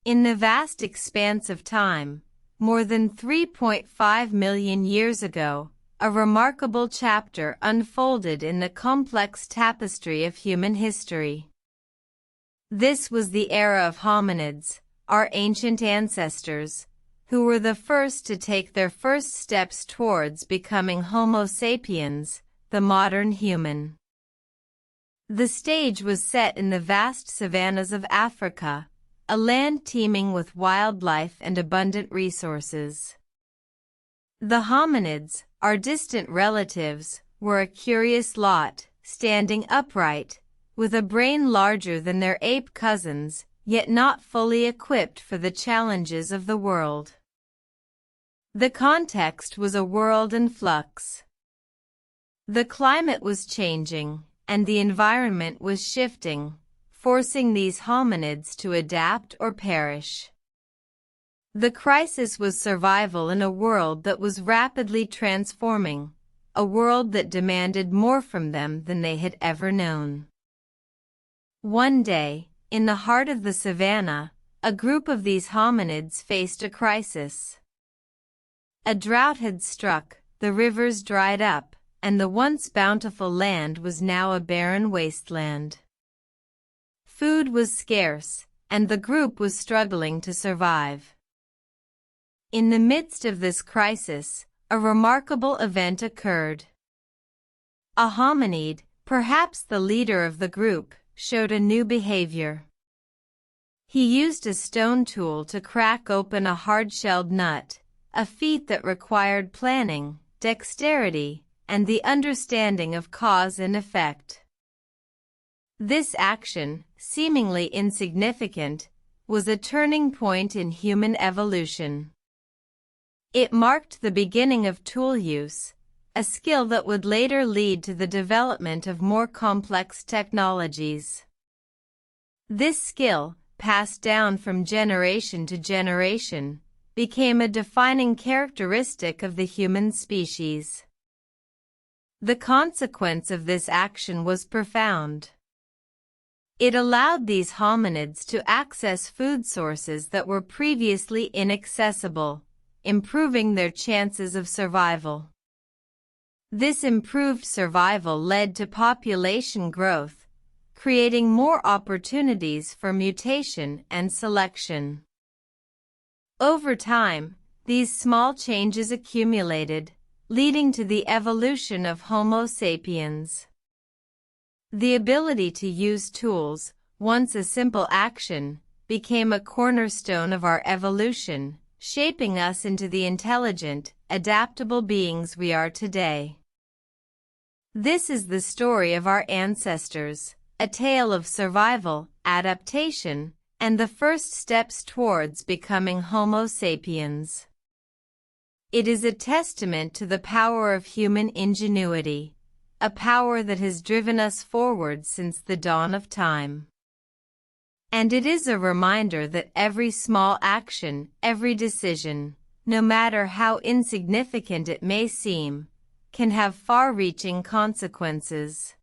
In the vast expanse of time, more than 3.5 million years ago, a remarkable chapter unfolded in the complex tapestry of human history. This was the era of hominids, our ancient ancestors, who were the first to take their first steps towards becoming Homo sapiens, the modern human. The stage was set in the vast savannas of Africa, a land teeming with wildlife and abundant resources. The hominids, our distant relatives, were a curious lot, standing upright, with a brain larger than their ape cousins, yet not fully equipped for the challenges of the world. The context was a world in flux. The climate was changing, and the environment was shifting, forcing these hominids to adapt or perish. The crisis was survival in a world that was rapidly transforming, a world that demanded more from them than they had ever known. One day, in the heart of the savanna, a group of these hominids faced a crisis. A drought had struck, the rivers dried up, and the once bountiful land was now a barren wasteland. Food was scarce, and the group was struggling to survive. In the midst of this crisis, a remarkable event occurred. A hominid, perhaps the leader of the group, showed a new behavior. He used a stone tool to crack open a hard-shelled nut, a feat that required planning, dexterity, and the understanding of cause and effect. This action, seemingly insignificant, was a turning point in human evolution. It marked the beginning of tool use, a skill that would later lead to the development of more complex technologies. This skill, passed down from generation to generation, became a defining characteristic of the human species. The consequence of this action was profound. It allowed these hominids to access food sources that were previously inaccessible, improving their chances of survival. This improved survival led to population growth, creating more opportunities for mutation and selection. Over time, these small changes accumulated, leading to the evolution of Homo sapiens. The ability to use tools, once a simple action, became a cornerstone of our evolution, shaping us into the intelligent, adaptable beings we are today. This is the story of our ancestors, a tale of survival, adaptation, and the first steps towards becoming Homo sapiens. It is a testament to the power of human ingenuity, a power that has driven us forward since the dawn of time. And it is a reminder that every small action, every decision, no matter how insignificant it may seem, can have far-reaching consequences.